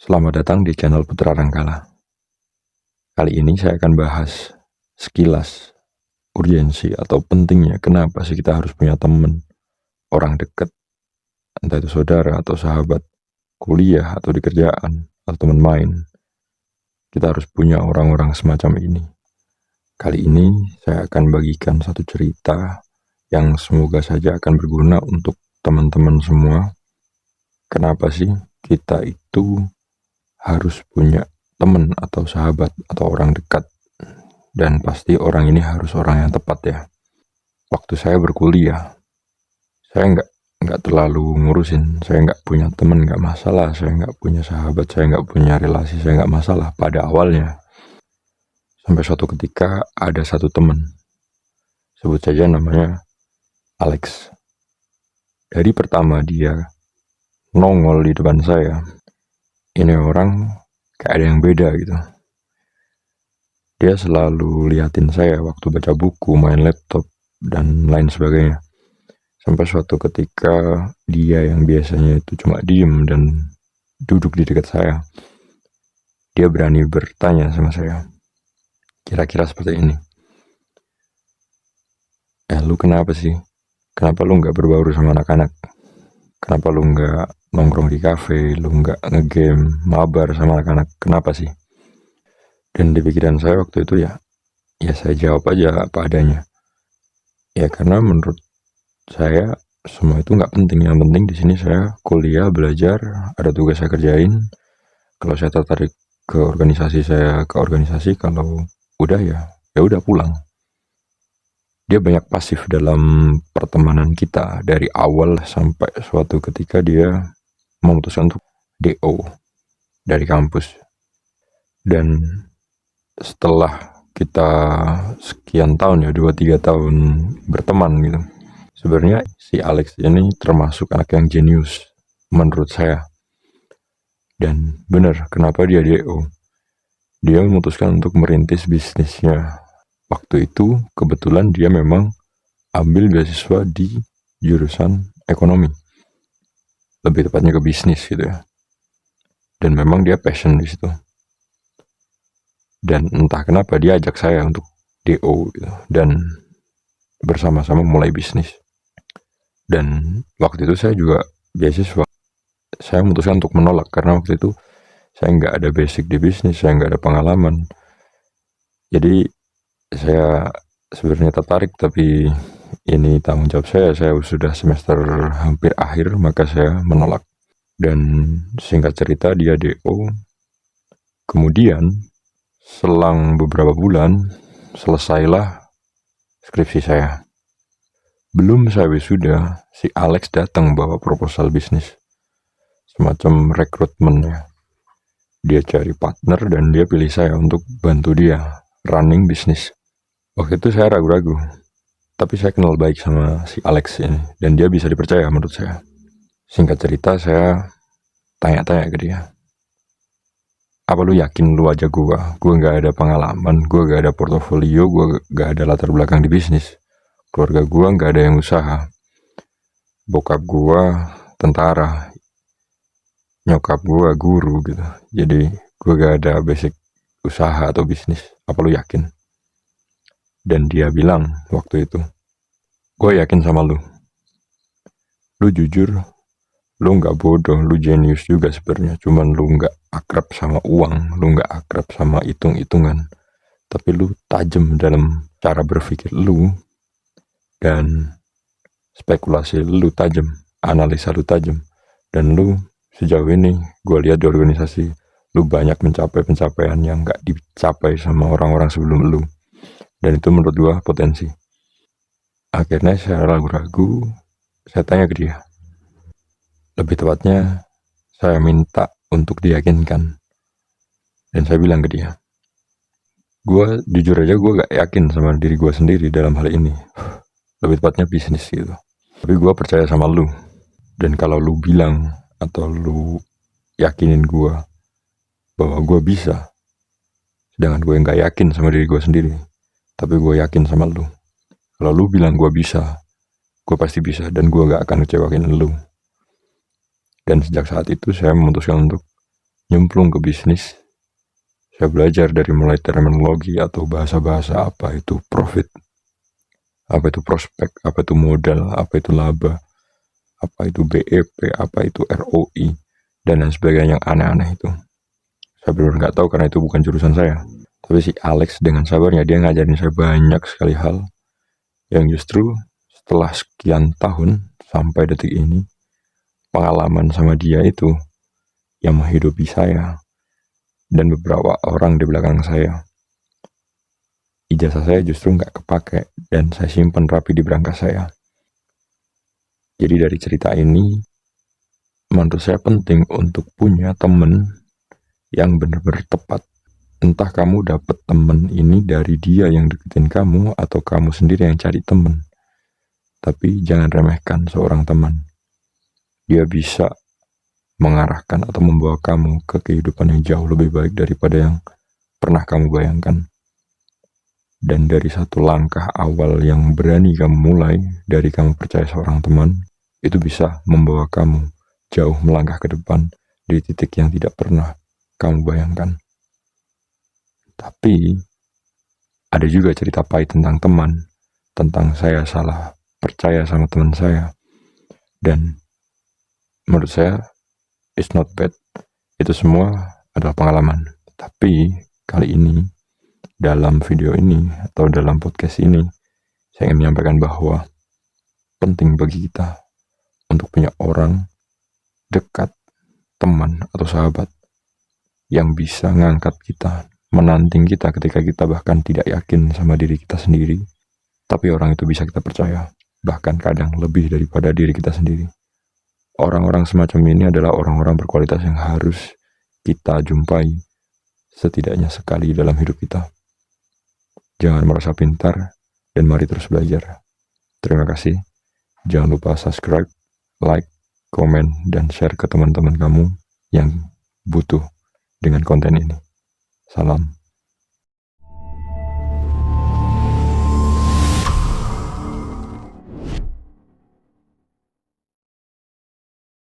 Selamat datang di channel Putra Rangkala. Kali ini saya akan bahas sekilas urgensi atau pentingnya kenapa sih kita harus punya teman, orang dekat, entah itu saudara atau sahabat, kuliah atau di kerjaan, atau teman main. Kita harus punya orang-orang semacam ini. Kali ini saya akan bagikan satu cerita yang semoga saja akan berguna untuk teman-teman semua. Kenapa sih kita itu harus punya teman atau sahabat atau orang dekat, dan pasti orang ini harus orang yang tepat ya. Waktu saya berkuliah, saya nggak terlalu ngurusin, saya nggak punya teman nggak masalah, saya nggak punya sahabat, saya nggak punya relasi, saya nggak masalah pada awalnya. Sampai suatu ketika ada satu teman, sebut saja namanya Alex. Dari pertama dia nongol di depan saya, ini orang kayak ada yang beda gitu. Dia selalu liatin saya waktu baca buku, main laptop, dan lain sebagainya. Sampai suatu ketika dia yang biasanya itu cuma diem dan duduk di dekat saya, dia berani bertanya sama saya. Kira-kira seperti ini. Lu kenapa sih? Kenapa lu gak berbaur sama anak-anak? Kenapa lu gak nongkrong di kafe? Lu gak ngegame, mabar sama anak-anak? Kenapa sih? Dan di pikiran saya waktu itu ya saya jawab aja apa adanya. Ya karena menurut saya semua itu nggak penting. Yang penting di sini saya kuliah, belajar, ada tugas saya kerjain. Kalau saya tertarik ke organisasi, saya ke organisasi. Kalau udah ya udah pulang. Dia banyak pasif dalam pertemanan kita dari awal sampai suatu ketika dia memutuskan untuk DO dari kampus. Dan setelah kita sekian tahun ya, 2-3 tahun berteman gitu, sebenarnya si Alex ini termasuk anak yang jenius menurut saya. Dan benar, kenapa dia DO? Dia memutuskan untuk merintis bisnisnya. Waktu itu kebetulan dia memang ambil beasiswa di jurusan ekonomi, lebih tepatnya ke bisnis gitu ya. Dan memang dia passion di situ. Dan entah kenapa dia ajak saya untuk DO gitu, dan bersama-sama mulai bisnis. Dan waktu itu saya juga beasiswa. Saya memutuskan untuk menolak karena waktu itu saya nggak ada basic di bisnis, saya nggak ada pengalaman. Jadi saya sebenarnya tertarik, tapi ini tanggung jawab saya sudah semester hampir akhir, maka saya menolak. Dan singkat cerita dia DO. Kemudian selang beberapa bulan selesailah skripsi saya. Belum saya wisuda, si Alex datang bawa proposal bisnis, semacam rekrutmen ya. Dia cari partner dan dia pilih saya untuk bantu dia running bisnis. Waktu itu saya ragu-ragu, tapi saya kenal baik sama si Alex ini dan dia bisa dipercaya menurut saya. Singkat cerita saya tanya-tanya ke dia, apa lu yakin lu aja gua gak ada pengalaman, gua gak ada portofolio, gua gak ada latar belakang di bisnis, keluarga gua gak ada yang usaha, bokap gua tentara, nyokap gua guru gitu, jadi gua gak ada basic usaha atau bisnis, apa lu yakin? Dan dia bilang waktu itu, gua yakin sama lu jujur, lu gak bodoh, lu jenius juga sebenarnya, cuman lu gak akrab sama uang, lu gak akrab sama hitung-hitungan, tapi lu tajam dalam cara berpikir lu, dan spekulasi lu tajam, analisa lu tajam, dan lu sejauh ini gue lihat di organisasi lu banyak mencapai pencapaian yang gak dicapai sama orang-orang sebelum lu, dan itu menurut gue potensi. Akhirnya saya ragu-ragu, saya tanya ke dia, lebih tepatnya saya minta untuk diyakinkan, dan saya bilang ke dia, gue jujur aja gue gak yakin sama diri gue sendiri dalam hal ini, lebih tepatnya bisnis gitu, tapi gue percaya sama lu, dan kalau lu bilang atau lu yakinin gue bahwa gue bisa, sedangkan gue gak yakin sama diri gue sendiri, tapi gue yakin sama lu, kalau lu bilang gue bisa, gue pasti bisa, dan gue gak akan ngecewakin lu. Dan sejak saat itu saya memutuskan untuk nyemplung ke bisnis, saya belajar dari mulai terminologi atau bahasa-bahasa apa itu profit, apa itu prospek, apa itu modal, apa itu laba, apa itu BEP, apa itu ROI, dan lain sebagainya yang aneh-aneh itu. Saya benar nggak tahu karena itu bukan jurusan saya. Tapi si Alex dengan sabarnya dia ngajarin saya banyak sekali hal yang justru setelah sekian tahun sampai detik ini, pengalaman sama dia itu yang menghidupi saya dan beberapa orang di belakang saya. Ijazah saya justru nggak kepake dan saya simpan rapi di berangkas saya. Jadi dari cerita ini, menurut saya penting untuk punya temen yang benar-benar tepat. Entah kamu dapat temen ini dari dia yang deketin kamu atau kamu sendiri yang cari temen. Tapi jangan remehkan seorang teman. Dia bisa mengarahkan atau membawa kamu ke kehidupan yang jauh lebih baik daripada yang pernah kamu bayangkan. Dan dari satu langkah awal yang berani kamu mulai, dari kamu percaya seorang teman, itu bisa membawa kamu jauh melangkah ke depan di titik yang tidak pernah kamu bayangkan. Tapi ada juga cerita pahit tentang teman, tentang saya salah percaya sama teman saya. Dan menurut saya, it's not bad. Itu semua adalah pengalaman. Tapi kali ini, dalam video ini atau dalam podcast ini, saya ingin menyampaikan bahwa penting bagi kita untuk punya orang dekat, teman atau sahabat yang bisa ngangkat kita, menanting kita ketika kita bahkan tidak yakin sama diri kita sendiri. Tapi orang itu bisa kita percaya, bahkan kadang lebih daripada diri kita sendiri. Orang-orang semacam ini adalah orang-orang berkualitas yang harus kita jumpai setidaknya sekali dalam hidup kita. Jangan merasa pintar dan mari terus belajar. Terima kasih. Jangan lupa subscribe, like, komen, dan share ke teman-teman kamu yang butuh dengan konten ini. Salam.